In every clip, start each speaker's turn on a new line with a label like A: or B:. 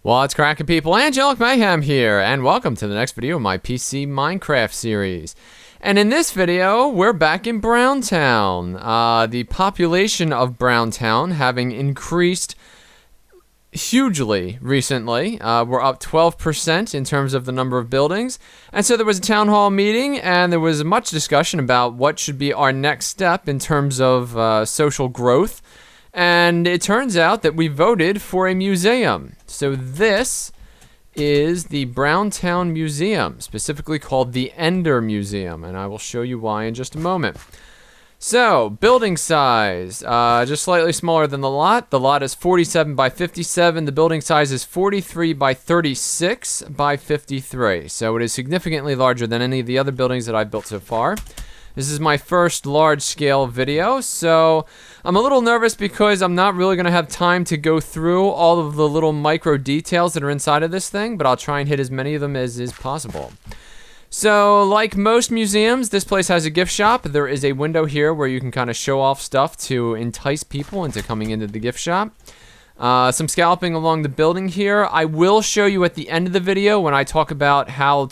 A: What's cracking, people? Angelic Mayhem here, and welcome to the next video of my PC Minecraft series. And in this video, we're back in Browntown. The population of Browntown having increased hugely recently. We're up 12% in terms of the number of buildings. And so there was a town hall meeting, and there was much discussion about what should be our next step in terms of social growth. And it turns out that we voted for a museum. So this is the Browntown Museum, specifically called the Ender Museum, and I will show you why in just a moment. So, building size, just slightly smaller than the lot. The lot is 47 by 57. The building size is 43 by 36 by 53. So it is significantly larger than any of the other buildings that I've built so far. This is my first large-scale video, so I'm a little nervous because I'm not really going to have time to go through all of the little micro details that are inside of this thing, but I'll try and hit as many of them as is possible. So, like most museums, this place has a gift shop. There is a window here where you can kind of show off stuff to entice people into coming into the gift shop. Some scalloping along the building here. I will show you at the end of the video when I talk about how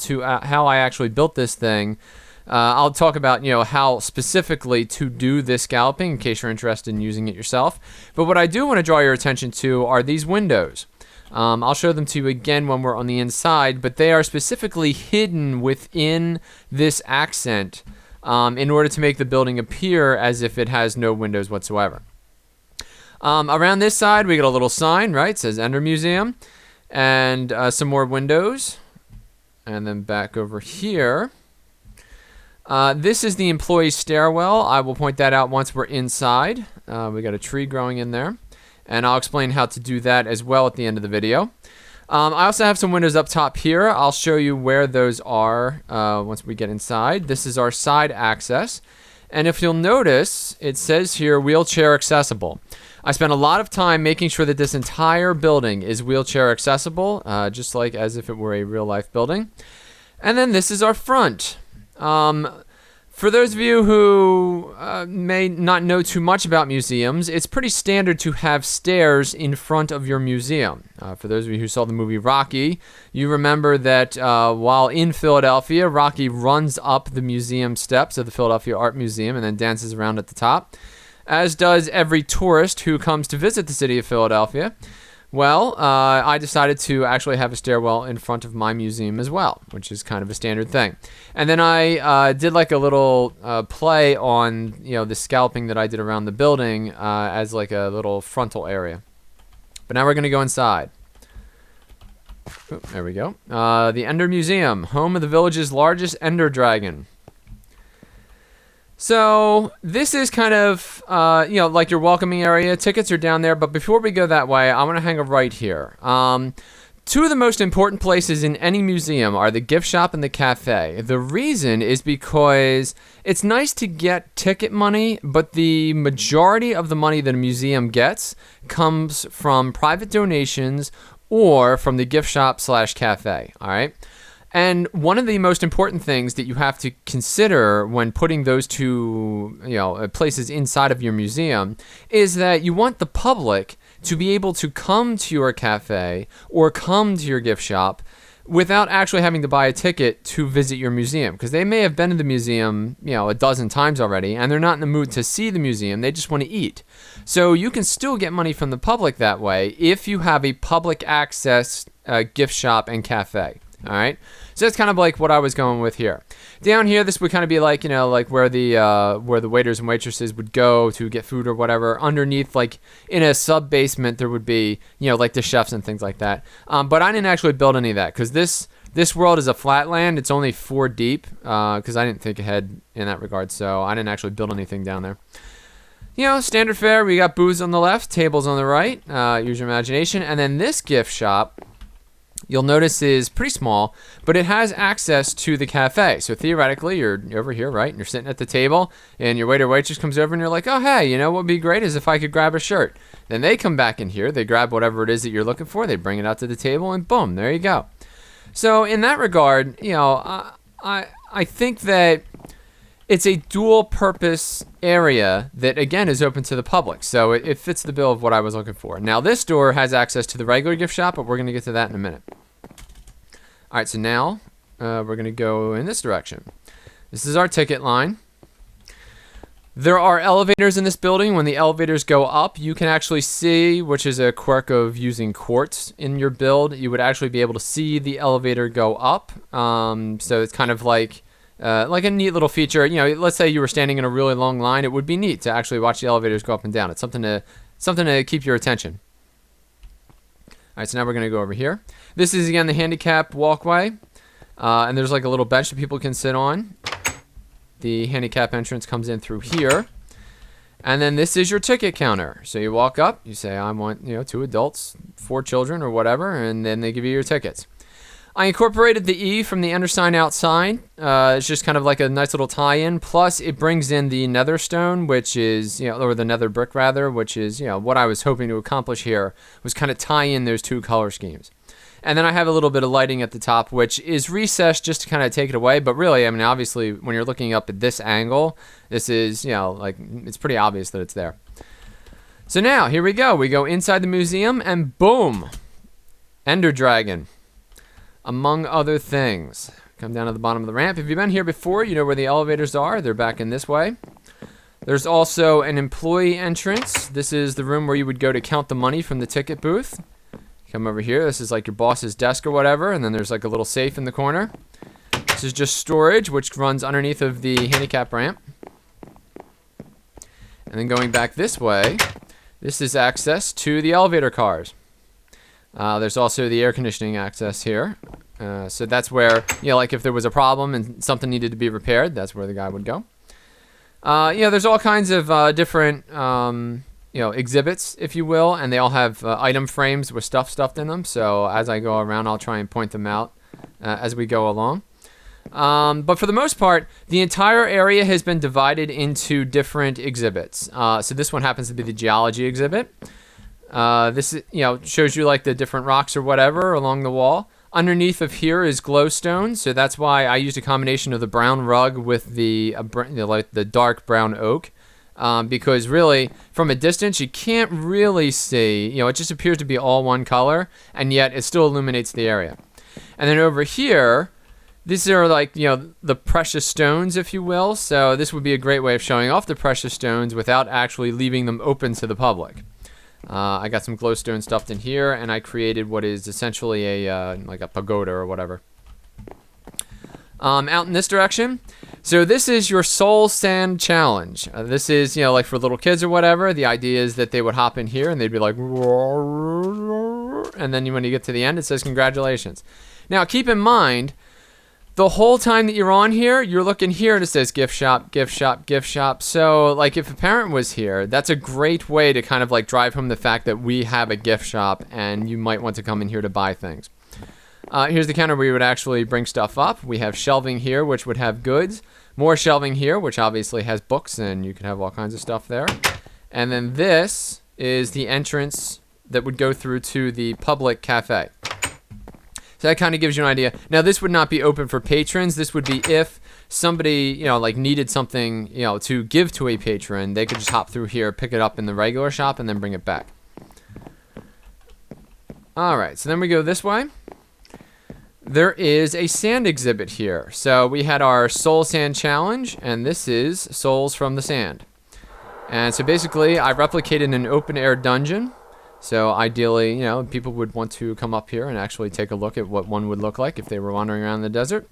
A: I actually built this thing. I'll talk about, how specifically to do this scalloping in case you're interested in using it yourself. But what I do want to draw your attention to are these windows. I'll show them to you again when we're on the inside, but they are specifically hidden within this accent in order to make the building appear as if it has no windows whatsoever. Around this side, we got a little sign, right? It says Ender Museum, and some more windows. And then back over here. This is the employee stairwell. I will point that out once we're inside. We got a tree growing in there, and I'll explain how to do that as well at the end of the video. I also have some windows up top here. I'll show you where those are once we get inside. This is our side access, and if you'll notice, it says here wheelchair accessible. I spent a lot of time making sure that this entire building is wheelchair accessible, just like as if it were a real-life building. And then this is our front. For those of you who may not know too much about museums, it's pretty standard to have stairs in front of your museum. For those of you who saw the movie Rocky, you remember that while in Philadelphia, Rocky runs up the museum steps of the Philadelphia Art Museum and then dances around at the top, as does every tourist who comes to visit the city of Philadelphia. Well, I decided to actually have a stairwell in front of my museum as well, which is kind of a standard thing. And then I did like a little play on, the scalloping that I did around the building as like a little frontal area. But now we're going to go inside. Oh, there we go. The Ender Museum, home of the village's largest Ender Dragon. So this is kind of, like your welcoming area. Tickets are down there, but before we go that way, I want to hang a right here. Two of the most important places in any museum are the gift shop and the cafe. The reason is because it's nice to get ticket money, but the majority of the money that a museum gets comes from private donations or from the gift shop / cafe, all right? And one of the most important things that you have to consider when putting those two, places inside of your museum is that you want the public to be able to come to your cafe or come to your gift shop without actually having to buy a ticket to visit your museum, because they may have been to the museum, a dozen times already, and they're not in the mood to see the museum. They just want to eat. So you can still get money from the public that way if you have a public access gift shop and cafe. All right, so that's kind of like what I was going with here. Down here, this would kind of be like, like where the waiters and waitresses would go to get food or whatever. Underneath, like in a sub basement, there would be, like the chefs and things like that. But I didn't actually build any of that because this world is a flat land. It's only 4 deep because I didn't think ahead in that regard, so I didn't actually build anything down there. Standard fare. We got booths on the left, tables on the right. Use your imagination. And then this gift shop, you'll notice, is pretty small, but it has access to the cafe. So theoretically, you're over here, right? And you're sitting at the table, and your waiter or waitress comes over, and you're like, oh, hey, what would be great is if I could grab a shirt. Then they come back in here, they grab whatever it is that you're looking for, they bring it out to the table, and boom, there you go. So in that regard, I think that it's a dual purpose area that, again, is open to the public. So it fits the bill of what I was looking for. Now, this door has access to the regular gift shop, but we're going to get to that in a minute. All right, so now we're going to go in this direction. This is our ticket line. There are elevators in this building. When the elevators go up, you can actually see, which is a quirk of using quartz in your build, you would actually be able to see the elevator go up. So it's kind of like a neat little feature. You know, let's say you were standing in a really long line. It would be neat to actually watch the elevators go up and down. It's something to keep your attention. All right, so now we're going to go over here. This is, again, the handicap walkway. And there's like a little bench that people can sit on. The handicap entrance comes in through here. And then this is your ticket counter. So you walk up, you say, I want, 2 adults, 4 children, or whatever, and then they give you your tickets. I incorporated the E from the undersign outside. It's just kind of like a nice little tie-in. Plus, it brings in the nether stone, which is, or the nether brick rather, which is, what I was hoping to accomplish here was kind of tie in those 2 color schemes. And then I have a little bit of lighting at the top, which is recessed just to kind of take it away. But really, I mean, obviously, when you're looking up at this angle, this is, it's pretty obvious that it's there. So now, here we go. We go inside the museum, and boom! Ender Dragon. Among other things. Come down to the bottom of the ramp. If you've been here before, you know where the elevators are. They're back in this way. There's also an employee entrance. This is the room where you would go to count the money from the ticket booth. Come over here. This is like your boss's desk or whatever, and then there's like a little safe in the corner. This is just storage, which runs underneath of the handicap ramp. And then going back this way, this is access to the elevator cars. There's also the air conditioning access here. So that's where, like if there was a problem and something needed to be repaired, that's where the guy would go. There's all kinds of different exhibits, if you will, and they all have item frames with stuff stuffed in them. So as I go around, I'll try and point them out as we go along. But for the most part, the entire area has been divided into different exhibits. So this one happens to be the geology exhibit. This shows you like the different rocks or whatever along the wall. Underneath of here is glowstone, so that's why I used a combination of the brown rug with the dark brown oak. Because really, from a distance, you can't really see, it just appears to be all one color, and yet it still illuminates the area. And then over here, these are like, the precious stones, if you will. So this would be a great way of showing off the precious stones without actually leaving them open to the public. I got some glowstone stuffed in here, and I created what is essentially like a pagoda or whatever. Out in this direction. So this is your soul sand challenge. This is, like for little kids or whatever. The idea is that they would hop in here and they'd be like, and then when you get to the end, it says congratulations. Now, keep in mind, the whole time that you're on here, you're looking here and it says gift shop, gift shop, gift shop. So, like, if a parent was here, that's a great way to kind of like drive home the fact that we have a gift shop and you might want to come in here to buy things. Here's the counter where you would actually bring stuff up. We have shelving here, which would have goods. More shelving here, which obviously has books, and you can have all kinds of stuff there. And then this is the entrance that would go through to the public cafe. So that kind of gives you an idea. Now, this would not be open for patrons. This would be if somebody, like needed something, to give to a patron, they could just hop through here, pick it up in the regular shop, and then bring it back. All right, so then we go this way. There is a sand exhibit here. So we had our soul sand challenge, and this is souls from the sand. And so basically, I replicated an open air dungeon. So ideally, people would want to come up here and actually take a look at what one would look like if they were wandering around the desert.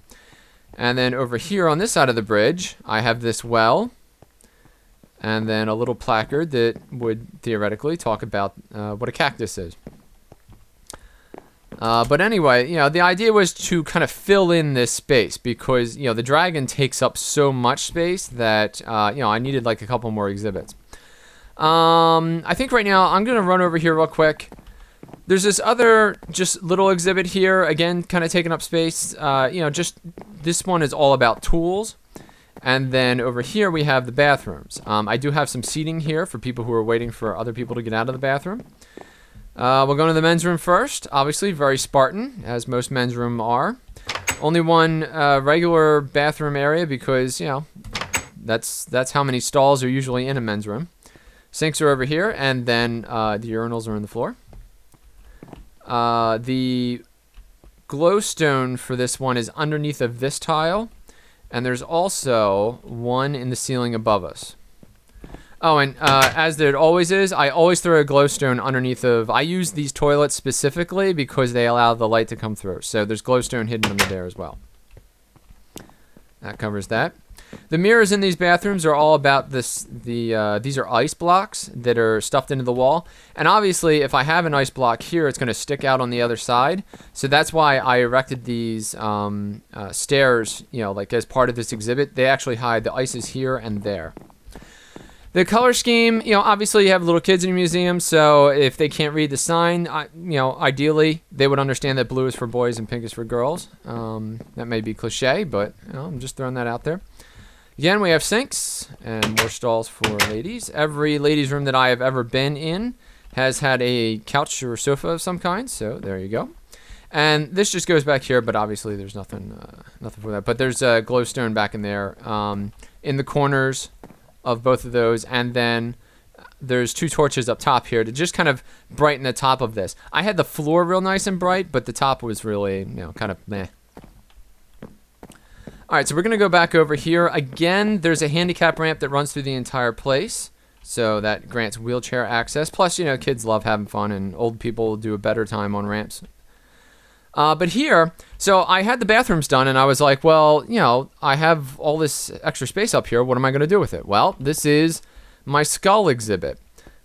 A: And then over here on this side of the bridge, I have this well. And then a little placard that would theoretically talk about what a cactus is. But anyway, the idea was to kind of fill in this space because, the dragon takes up so much space that, I needed like a couple more exhibits. I think right now I'm going to run over here real quick. There's this other just little exhibit here, again, kind of taking up space. Just this one is all about tools. And then over here we have the bathrooms. I do have some seating here for people who are waiting for other people to get out of the bathroom. We'll go into the men's room first. Obviously, very Spartan, as most men's room are. Only one regular bathroom area because, That's how many stalls are usually in a men's room. Sinks are over here, and then the urinals are on the floor. The glowstone for this one is underneath of this tile, and there's also one in the ceiling above us. Oh, and as there always is, I always throw a glowstone underneath of... I use these toilets specifically because they allow the light to come through. So there's glowstone hidden under there as well. That covers that. The mirrors in these bathrooms are all about this. These are ice blocks that are stuffed into the wall. And obviously, if I have an ice block here, it's going to stick out on the other side. So that's why I erected these stairs, you know, like as part of this exhibit. They actually hide the ices here and there. The color scheme, you know, obviously you have little kids in your museum, so if they can't read the sign, you know, ideally they would understand that blue is for boys and pink is for girls. That may be cliche, but you know, I'm just throwing that out there. Again, we have sinks and more stalls for ladies. Every ladies' room that I have ever been in has had a couch or sofa of some kind, so there you go. And this just goes back here, but obviously there's nothing for that. But there's a glowstone back in there, in the corners of both of those, and then there's two torches up top here to just kind of brighten the top of this. I had the floor real nice and bright, but the top was really, you know, kind of meh. Alright, so we're going to go back over here. Again, there's a handicap ramp that runs through the entire place, so that grants wheelchair access. Plus, you know, kids love having fun, and old people do a better time on ramps. But here, so I had the bathrooms done, and I was like, well, you know, I have all this extra space up here. What am I going to do with it? Well, this is my skull exhibit.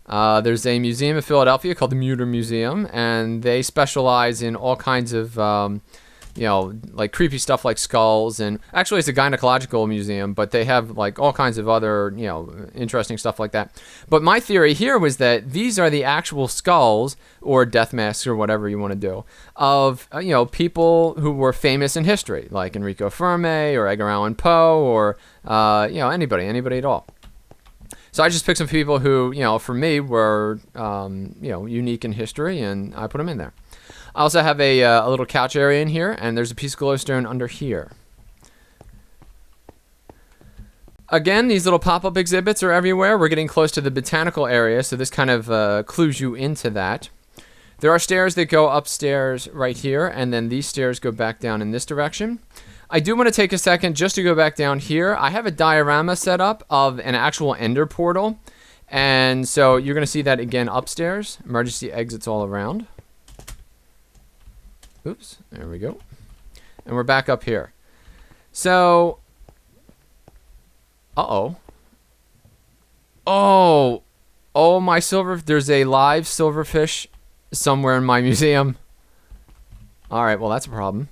A: There's a museum in Philadelphia called the Muter Museum, and they specialize in all kinds of, you know, like creepy stuff like skulls. And actually, it's a gynecological museum, but they have like all kinds of other, you know, interesting stuff like that. But my theory here was that these are the actual skulls or death masks or whatever you want to do of, you know, people who were famous in history, like Enrico Fermi or Edgar Allan Poe or, you know, anybody at all. So I just picked some people who, you know, for me were, you know, unique in history, and I put them in there. I also have a little couch area in here, and there's a piece of glowstone under here. Again, these little pop-up exhibits are everywhere. We're getting close to the botanical area, so this kind of clues you into that. There are stairs that go upstairs right here, and then these stairs go back down in this direction. I do want to take a second just to go back down here. I have a diorama set up of an actual ender portal, and so you're going to see that again upstairs. Emergency exits all around. Oops, there we go. And we're back up here. So, oh, my there's a live silverfish somewhere in my museum. Alright, well that's a problem.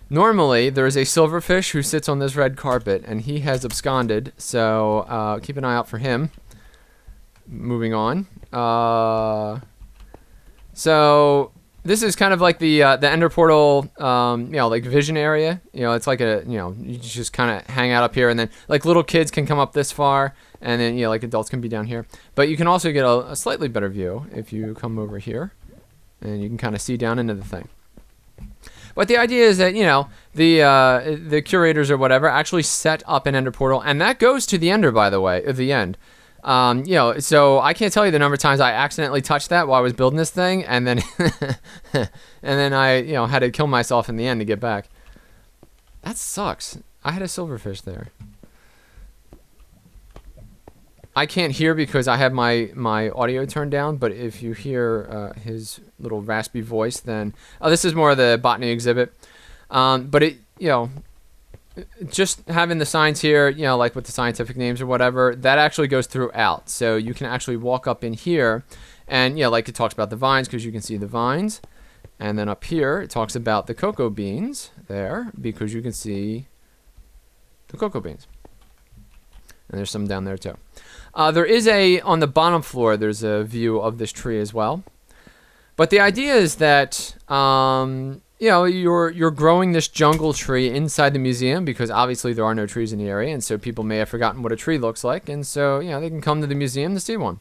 A: Normally, there's a silverfish who sits on this red carpet, and he has absconded, so keep an eye out for him. Moving on. So this is kind of like the ender portal, you know, like vision area. You know, it's like a, you know, you just kind of hang out up here, and then like little kids can come up this far, and then, you know, like adults can be down here. But you can also get a slightly better view if you come over here, and you can kind of see down into the thing. But the idea is that, you know, the curators or whatever actually set up an ender portal, and that goes to the ender, by the way, at the end. You know, so I can't tell you the number of times I accidentally touched that while I was building this thing, and then and then I, you know, had to kill myself in the end to get back. That sucks. I had a silverfish there. I can't hear because I have my audio turned down, but if you hear his little raspy voice, then this is more of the botany exhibit. But it, you know, just having the signs here, you know, like with the scientific names or whatever, that actually goes throughout. So you can actually walk up in here, and, you know, like it talks about the vines because you can see the vines. And then up here, it talks about the cocoa beans there because you can see the cocoa beans. And there's some down there too. There is on the bottom floor, there's a view of this tree as well. But the idea is that, you know, you're growing this jungle tree inside the museum because obviously there are no trees in the area, and so people may have forgotten what a tree looks like, and so, you know, they can come to the museum to see one.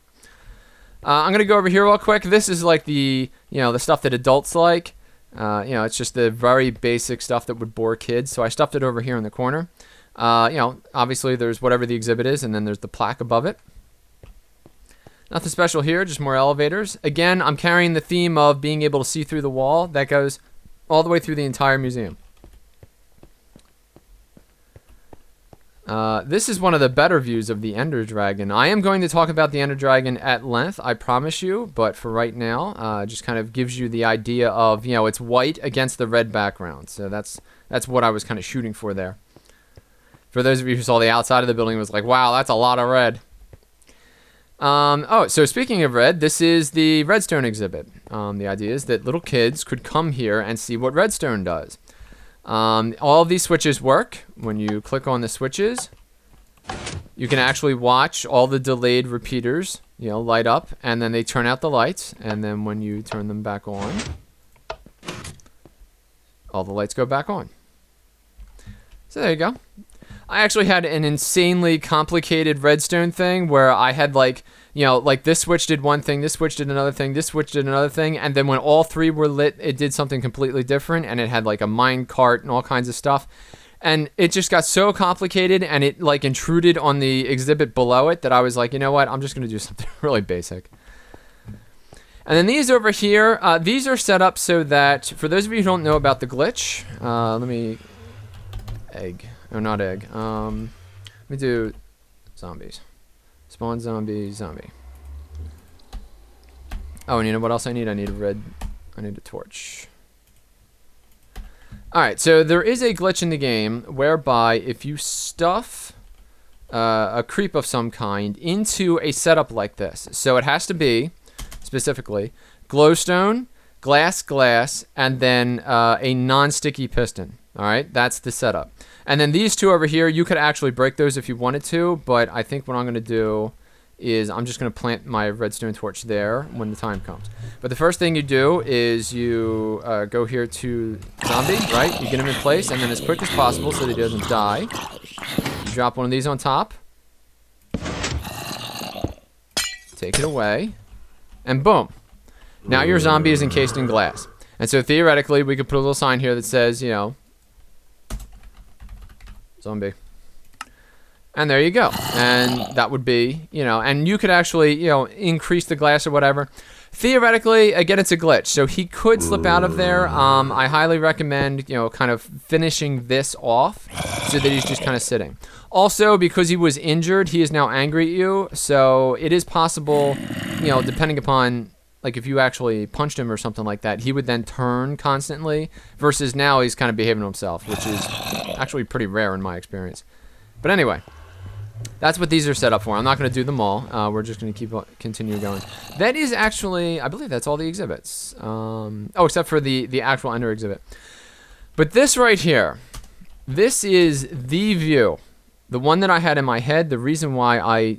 A: I'm gonna go over here real quick. This is like the, you know, the stuff that adults like. You know, it's just the very basic stuff that would bore kids, so I stuffed it over here in the corner. You know, obviously there's whatever the exhibit is, and then there's the plaque above it. Nothing special here, just more elevators. Again, I'm carrying the theme of being able to see through the wall. That goes all the way through the entire museum. This is one of the better views of the Ender Dragon. I am going to talk about the Ender Dragon at length, I promise you, but for right now, just kind of gives you the idea of, you know, it's white against the red background. So that's what I was kind of shooting for there. For those of you who saw the outside of the building, it was like, wow, that's a lot of red. Oh, so speaking of red, this is the redstone exhibit. The idea is that little kids could come here and see what redstone does. All of these switches work. When you click on the switches, you can actually watch all the delayed repeaters, you know, light up, and then they turn out the lights, and then when you turn them back on, all the lights go back on. So there you go. I actually had an insanely complicated redstone thing where I had like, you know, like this switch did one thing, this switch did another thing, this switch did another thing, and then when all three were lit, it did something completely different, and it had like a mine cart and all kinds of stuff. And it just got so complicated, and it like intruded on the exhibit below it that I was like, you know what, I'm just going to do something really basic. And then these over here, these are set up so that, for those of you who don't know about the glitch, let me, egg. Oh, not egg. Let me do zombies. Spawn zombie, zombie. Oh, and you know what else I need? I need a torch. Alright, so there is a glitch in the game whereby if you stuff a creep of some kind into a setup like this, so it has to be, specifically, glowstone, glass, and then a non-sticky piston. Alright, that's the setup. And then these two over here, you could actually break those if you wanted to, but I think what I'm going to do is I'm just going to plant my redstone torch there when the time comes. But the first thing you do is you go here to zombie, right? You get him in place, and then as quick as possible so that he doesn't die, you drop one of these on top, take it away, and boom. Now your zombie is encased in glass. And so theoretically, we could put a little sign here that says, you know, zombie. And there you go. And that would be, you know, and you could actually, you know, increase the glass or whatever. Theoretically, again, it's a glitch. So he could slip out of there. I highly recommend, you know, kind of finishing this off so that he's just kind of sitting. Also, because he was injured, he is now angry at you. So it is possible, you know, depending upon, like if you actually punched him or something like that, he would then turn constantly, versus now he's kind of behaving himself, which is actually pretty rare in my experience. But anyway, that's what these are set up for. I'm not going to do them all. We're just going to continue going. That is actually, I believe that's all the exhibits. Oh, except for the actual Ender exhibit. But this right here, this is the view. The one that I had in my head, the reason why I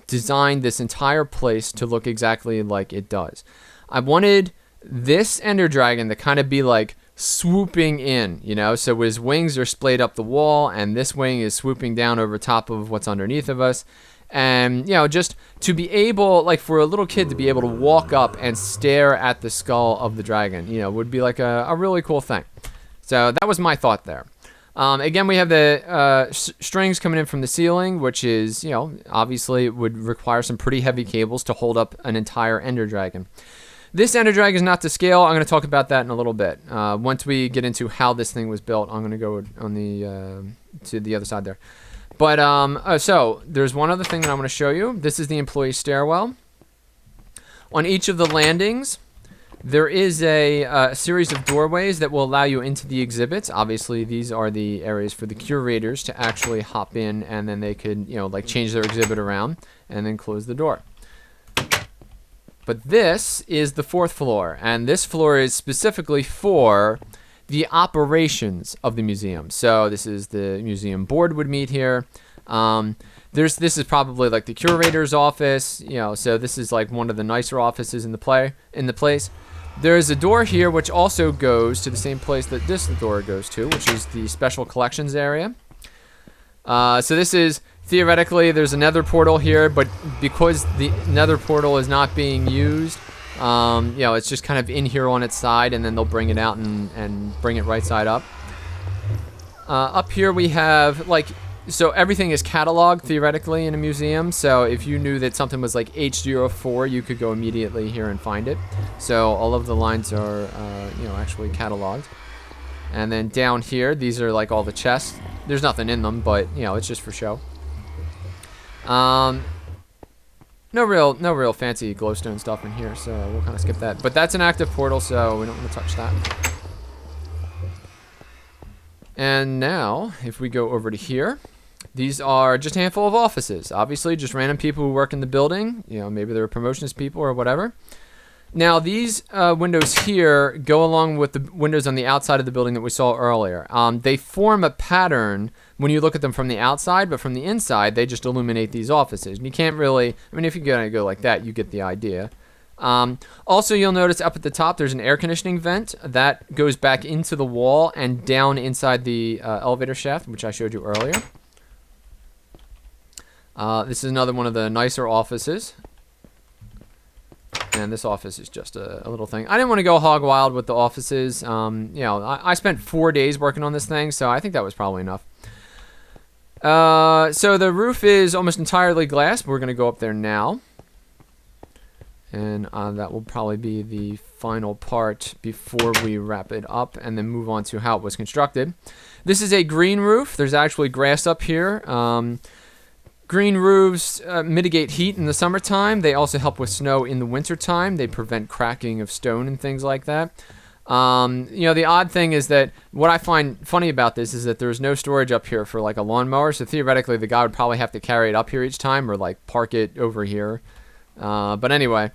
A: designed this entire place to look exactly like it does. I wanted this Ender Dragon to kind of be like swooping in, you know, so his wings are splayed up the wall, and this wing is swooping down over top of what's underneath of us. And, you know, just to be able, like for a little kid to be able to walk up and stare at the skull of the dragon, you know, would be like a really cool thing. So that was my thought there. Again, we have the strings coming in from the ceiling, which is, you know, obviously it would require some pretty heavy cables to hold up an entire Ender Dragon. This Ender Dragon is not to scale. I'm going to talk about that in a little bit. Once we get into how this thing was built, I'm going to go on the to the other side there. But so there's one other thing that I'm going to show you. This is the employee stairwell. On each of the landings, there is a series of doorways that will allow you into the exhibits. Obviously, these are the areas for the curators to actually hop in, and then they could, you know, like change their exhibit around and then close the door. But this is the 4th floor, and this floor is specifically for the operations of the museum. So this is the museum board would meet here. This is probably like the curator's office, you know, so this is like one of the nicer offices in the place. There's a door here which also goes to the same place that this door goes to, which is the special collections area. So this is, theoretically, there's a nether portal here, but because the nether portal is not being used, you know, it's just kind of in here on its side, and then they'll bring it out and bring it right side up. Up here we have, like, So everything is cataloged theoretically in a museum. So if you knew that something was like H04, you could go immediately here and find it. So all of the lines are, you know, actually cataloged. And then down here, these are like all the chests. There's nothing in them, but you know, it's just for show. No real fancy glowstone stuff in here, so we'll kind of skip that. But that's an active portal, so we don't want to touch that. And now, if we go over to here, these are just a handful of offices. Obviously, just random people who work in the building. You know, maybe they're promotions people or whatever. Now, these windows here go along with the windows on the outside of the building that we saw earlier. They form a pattern when you look at them from the outside, but from the inside, they just illuminate these offices. And you can't really, I mean, if you're going to go like that, you get the idea. Also, you'll notice up at the top, there's an air conditioning vent that goes back into the wall and down inside the elevator shaft, which I showed you earlier. This is another one of the nicer offices. And this office is just a little thing. I didn't want to go hog wild with the offices. You know, I spent 4 days working on this thing, so I think that was probably enough. So the roof is almost entirely glass. We're going to go up there now. And that will probably be the final part before we wrap it up and then move on to how it was constructed. This is a green roof. There's actually grass up here. Green roofs mitigate heat in the summertime. They also help with snow in the wintertime. They prevent cracking of stone and things like that. You know, the odd thing is that what I find funny about this is that there's no storage up here for like a lawnmower. So theoretically, the guy would probably have to carry it up here each time or like park it over here. But anyway,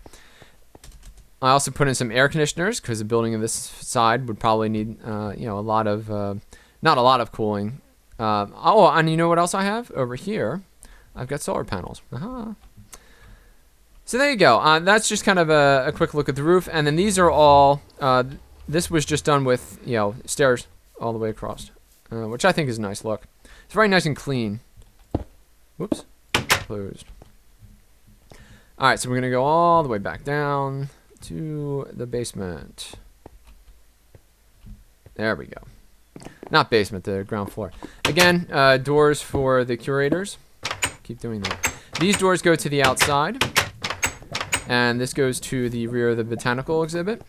A: I also put in some air conditioners because the building of this side would probably need, you know, a lot of, not a lot of cooling. Oh, and you know what else I have over here? I've got solar panels. So there you go. That's just kind of a quick look at the roof. And then these are all, this was just done with, you know, stairs all the way across, which I think is a nice look. It's very nice and clean. Whoops. Closed. All right, so we're going to go all the way back down to the basement. There we go. Not basement, the ground floor. Again, doors for the curators. Keep doing that. These doors go to the outside, and this goes to the rear of the botanical exhibit.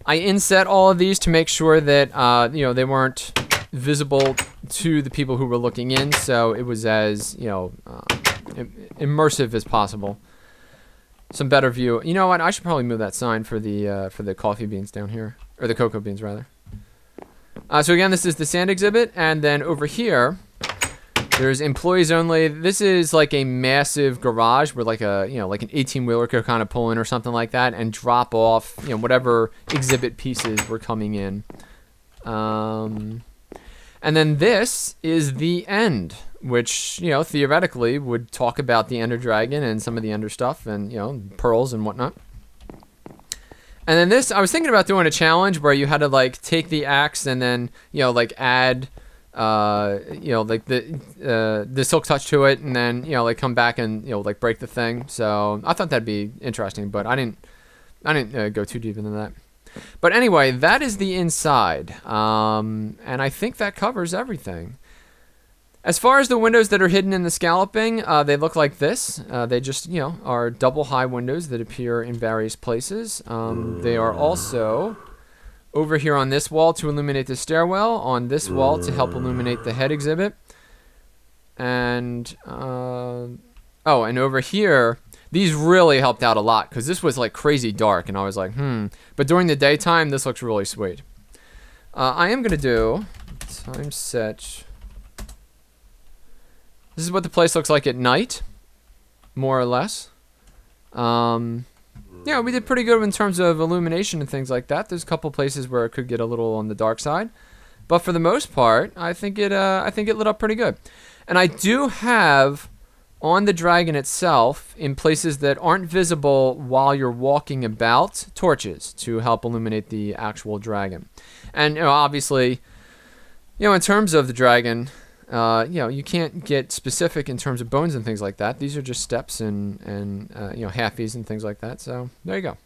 A: I inset all of these to make sure that you know, they weren't visible to the people who were looking in, so it was as, you know, immersive as possible. Some better view. You know what? I should probably move that sign for the coffee beans down here, or the cocoa beans rather. So again, this is the sand exhibit, and then over here, there's employees only. This is like a massive garage where like a, you know, like an 18-wheeler could kind of pull in or something like that and drop off, you know, whatever exhibit pieces were coming in. And then this is the end, which, you know, theoretically would talk about the Ender Dragon and some of the Ender stuff and, you know, pearls and whatnot. And then this, I was thinking about doing a challenge where you had to like take the axe and then, you know, like add, you know, like the silk touch to it, and then, you know, like come back and, you know, like break the thing. So I thought that'd be interesting, but I didn't go too deep into that. But anyway, that is the inside, and I think that covers everything. As far as the windows that are hidden in the scalloping, they look like this. They just, you know, are double high windows that appear in various places. They are also over here on this wall to illuminate the stairwell, on this wall to help illuminate the head exhibit. And, oh, and over here, these really helped out a lot because this was like crazy dark, and I was like, But during the daytime, this looks really sweet. I am going to do time set. This is what the place looks like at night, more or less. Yeah, we did pretty good in terms of illumination and things like that. There's a couple places where it could get a little on the dark side, but for the most part, I think it lit up pretty good. And I do have on the dragon itself, in places that aren't visible while you're walking about, torches to help illuminate the actual dragon. And, you know, obviously, you know, in terms of the dragon, you know, you can't get specific in terms of bones and things like that. These are just steps and you know, halfies and things like that. So there you go.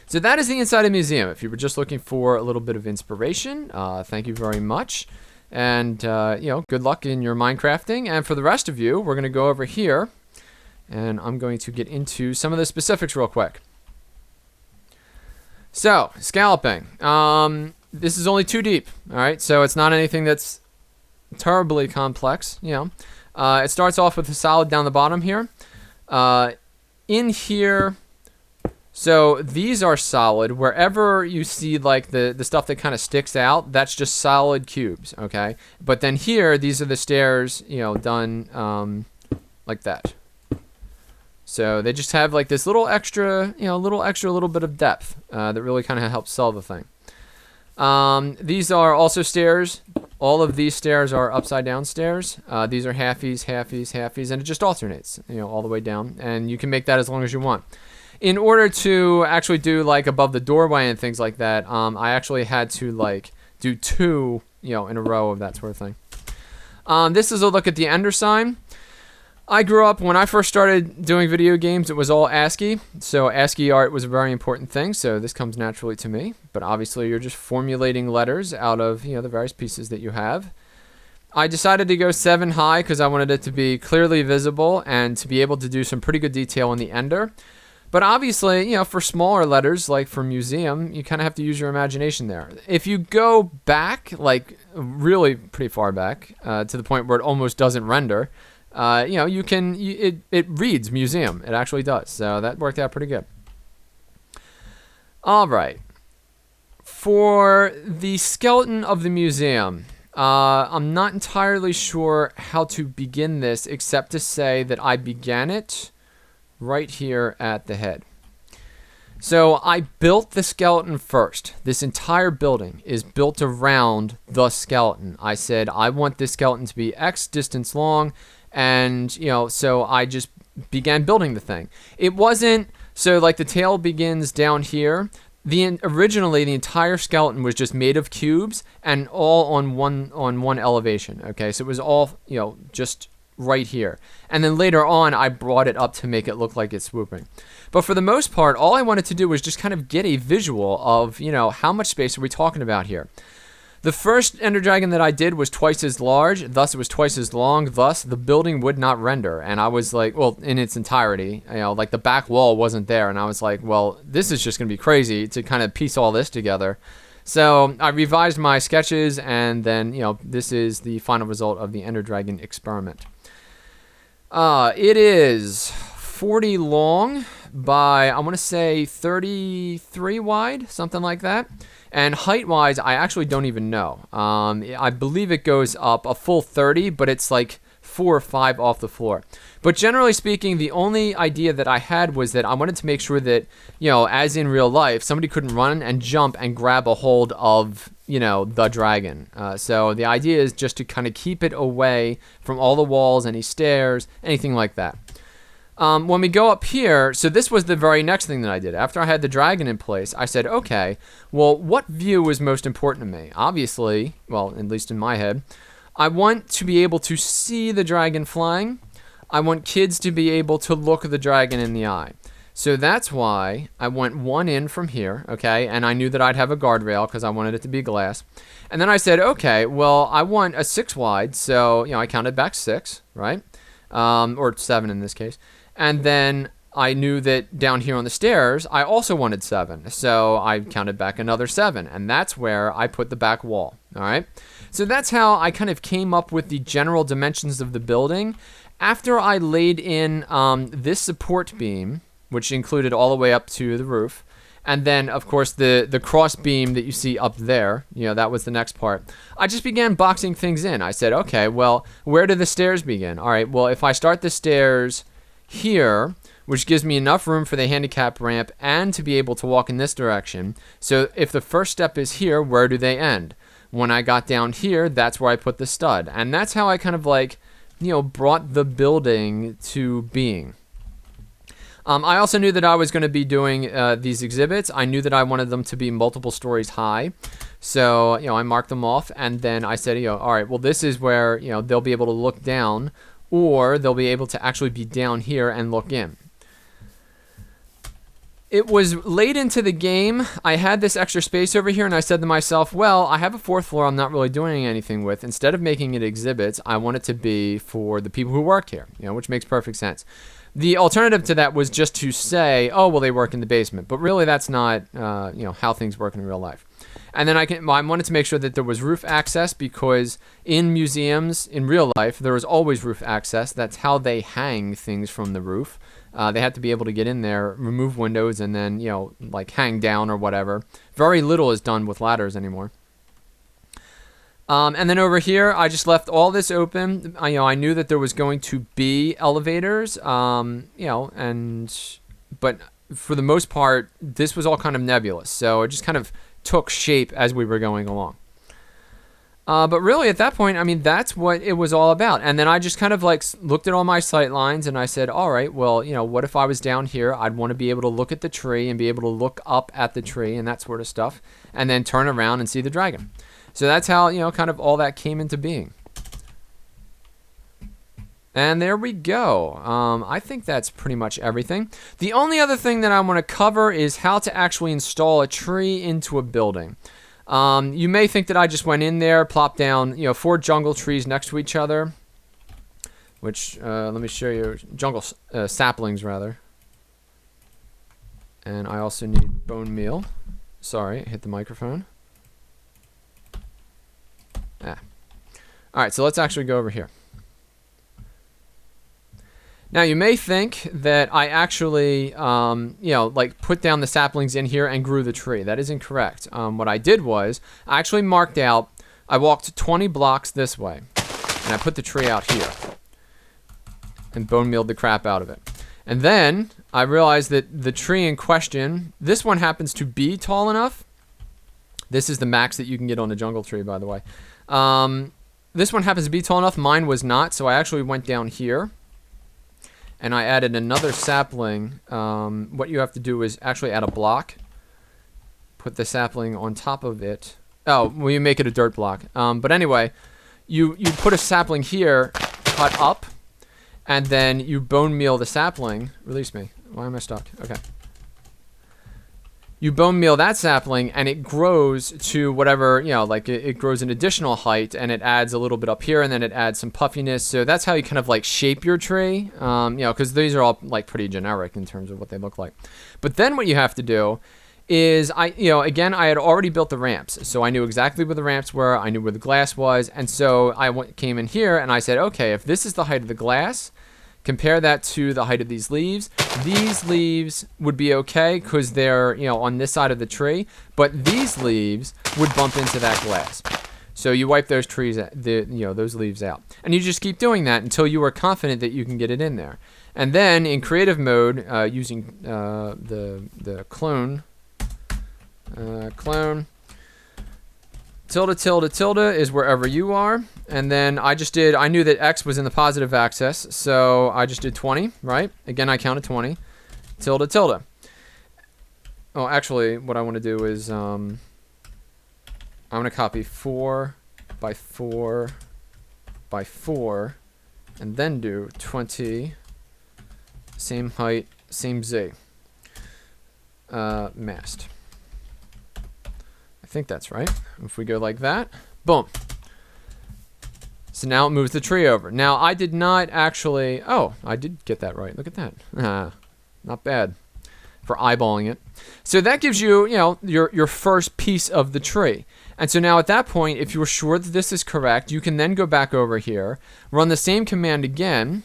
A: So that is the inside of the museum. If you were just looking for a little bit of inspiration, thank you very much. And, good luck in your Minecrafting. And for the rest of you, we're going to go over here. And I'm going to get into some of the specifics real quick. So, scalloping. This is only 2 deep. All right, so it's not anything that's terribly complex. It starts off with a solid down the bottom here. In here, so these are solid. Wherever you see like the stuff that kind of sticks out, that's just solid cubes, okay? But then here, these are the stairs, done like that. So they just have like this little extra, little bit of depth that really kind of helps sell the thing. These are also stairs. All of these stairs are upside down stairs. These are halfies, halfies, halfies, and it just alternates, all the way down. And you can make that as long as you want. In order to actually do like above the doorway and things like that, I actually had to like do 2, in a row of that sort of thing. This is a look at the Ender sign. I grew up, when I first started doing video games, it was all ASCII. So ASCII art was a very important thing, so this comes naturally to me. But obviously you're just formulating letters out of, the various pieces that you have. I decided to go 7 high because I wanted it to be clearly visible and to be able to do some pretty good detail in the Ender. But obviously, for smaller letters, like for museum, you kind of have to use your imagination there. If you go back, like really pretty far back, to the point where it almost doesn't render, it reads museum. It actually does. So that worked out pretty good. All right. For the skeleton of the museum, I'm not entirely sure how to begin this, except to say that I began it right here at the head. So I built the skeleton first. This entire building is built around the skeleton. I said, I want this skeleton to be X distance long. And, so I just began building the thing. It wasn't, so like the tail begins down here. Originally, the entire skeleton was just made of cubes and all on one elevation. Okay, so it was all, just right here. And then later on, I brought it up to make it look like it's swooping. But for the most part, all I wanted to do was just kind of get a visual of, how much space are we talking about here. The first Ender Dragon that I did was twice as large, thus it was twice as long, thus the building would not render. And I was like, well, in its entirety, like the back wall wasn't there. And I was like, well, this is just going to be crazy to kind of piece all this together. So I revised my sketches, and then, this is the final result of the Ender Dragon experiment. It is 40 long by, I want to say 33 wide, something like that. And height-wise, I actually don't even know. I believe it goes up a full 30, but it's like 4 or 5 off the floor. But generally speaking, the only idea that I had was that I wanted to make sure that, as in real life, somebody couldn't run and jump and grab a hold of, the dragon. So the idea is just to kind of keep it away from all the walls, any stairs, anything like that. When we go up here, so this was the very next thing that I did. After I had the dragon in place, I said, okay, well, what view is most important to me? Obviously, well, at least in my head, I want to be able to see the dragon flying. I want kids to be able to look the dragon in the eye. So that's why I went 1 in from here, okay? And I knew that I'd have a guardrail because I wanted it to be glass. And then I said, okay, well, I want a 6 wide. So, I counted back 6, right? Or 7 in this case. And then I knew that down here on the stairs, I also wanted 7. So I counted back another 7. And that's where I put the back wall. All right. So that's how I kind of came up with the general dimensions of the building. After I laid in this support beam, which included all the way up to the roof, and then, of course, the cross beam that you see up there, that was the next part. I just began boxing things in. I said, okay, well, where do the stairs begin? All right, well, if I start the stairs here, which gives me enough room for the handicap ramp and to be able to walk in this direction. So if the first step is here, where do they end? When I got down here, that's where I put the stud. And that's how I kind of like, brought the building to being. I also knew that I was going to be doing these exhibits. I knew that I wanted them to be multiple stories high. So, I marked them off, and then I said, all right, well, this is where, they'll be able to look down, or they'll be able to actually be down here and look in. It was late into the game. I had this extra space over here, and I said to myself, well, I have a 4th floor I'm not really doing anything with. Instead of making it exhibits, I want it to be for the people who work here, which makes perfect sense. The alternative to that was just to say, oh, well, they work in the basement. But really, that's not, how things work in real life. And then I wanted to make sure that there was roof access, because in museums, in real life, there is always roof access. That's how they hang things from the roof. They have to be able to get in there, remove windows, and then, like hang down or whatever. Very little is done with ladders anymore. And then over here, I just left all this open. I knew that there was going to be elevators, but for the most part, this was all kind of nebulous. So it just kind of took shape as we were going along. But really, at that point, that's what it was all about. And then I just kind of like looked at all my sight lines, and I said, all right, well, what if I was down here? I'd want to be able to look at the tree and be able to look up at the tree and that sort of stuff, and then turn around and see the dragon. So that's how, kind of all that came into being. And there we go. I think that's pretty much everything. The only other thing that I want to cover is how to actually install a tree into a building. You may think that I just went in there, plopped down, 4 jungle trees next to each other, which, let me show you, jungle saplings, rather. And I also need bone meal. Sorry, hit the microphone. Alright, so let's actually go over here. Now, you may think that I actually, like put down the saplings in here and grew the tree. That is incorrect. What I did was, I actually marked out, I walked 20 blocks this way, and I put the tree out here, and bone mealed the crap out of it. And then, I realized that the tree in question, this one happens to be tall enough. This is the max that you can get on a jungle tree, by the way. This one happens to be tall enough. Mine was not, so I actually went down here. And I added another sapling. What you have to do is actually add a block. Put the sapling on top of it. Oh, well, you make it a dirt block. But anyway, you put a sapling here, cut up, and then you bone meal the sapling. Release me. Why am I stuck? Okay. You bone meal that sapling, and it grows to whatever, like it grows an additional height, and it adds a little bit up here, and then it adds some puffiness. So that's how you kind of like shape your tree, because these are all like pretty generic in terms of what they look like. But then what you have to do is, again, I had already built the ramps, so I knew exactly where the ramps were, I knew where the glass was, and so I came in here and I said, okay, if this is the height of the glass, compare that to the height of these leaves. These leaves would be okay because they're, on this side of the tree, but these leaves would bump into that glass. So you wipe those trees, those leaves out. And you just keep doing that until you are confident that you can get it in there. And then in creative mode, using the clone, tilde, tilde, tilde is wherever you are. And then I knew that X was in the positive axis, so I just did 20, right? Again, I counted 20. Tilde, tilde. Oh, actually, what I want to do is, I'm going to copy 4 by 4 by 4, and then do 20, same height, same Z. Mast. I think that's right. If we go like that, boom. So now it moves the tree over. Now, I did not actually... Oh, I did get that right. Look at that. Not bad for eyeballing it. So that gives you, your first piece of the tree. And so now at that point, if you're sure that this is correct, you can then go back over here, run the same command again,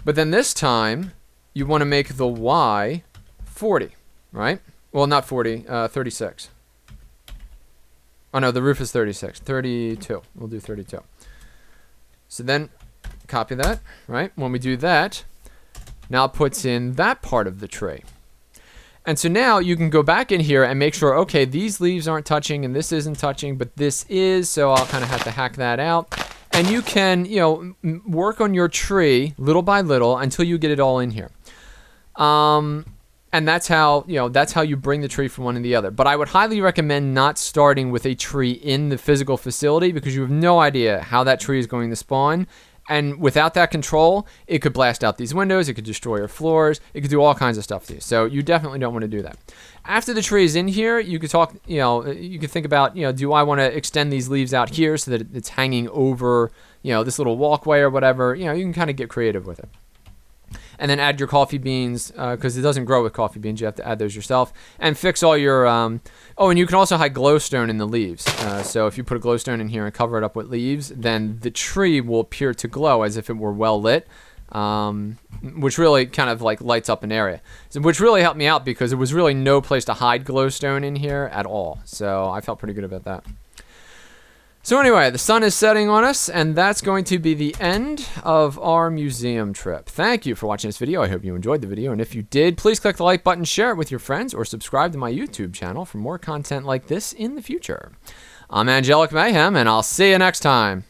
A: but then this time, you want to make the Y 40, right? Well, not 40, 36. Oh no, the roof is 36. 32. We'll do 32. So then, copy that, right? When we do that, now it puts in that part of the tree. And so now you can go back in here and make sure, okay, these leaves aren't touching and this isn't touching, but this is, so I'll kind of have to hack that out. And you can, work on your tree little by little until you get it all in here. And that's how, you bring the tree from one to the other. But I would highly recommend not starting with a tree in the physical facility because you have no idea how that tree is going to spawn. And without that control, it could blast out these windows, it could destroy your floors, it could do all kinds of stuff to you. So you definitely don't want to do that. After the tree is in here, you could talk, you could think about, do I want to extend these leaves out here so that it's hanging over, this little walkway or whatever. You can kind of get creative with it. And then add your coffee beans, because it doesn't grow with coffee beans. You have to add those yourself. And fix all your... oh, and you can also hide glowstone in the leaves. So if you put a glowstone in here and cover it up with leaves, then the tree will appear to glow as if it were well lit, which really kind of like lights up an area. So, which really helped me out because there was really no place to hide glowstone in here at all. So I felt pretty good about that. So anyway, the sun is setting on us, and that's going to be the end of our museum trip. Thank you for watching this video. I hope you enjoyed the video, and if you did, please click the like button, share it with your friends, or subscribe to my YouTube channel for more content like this in the future. I'm Angelic Mayhem, and I'll see you next time.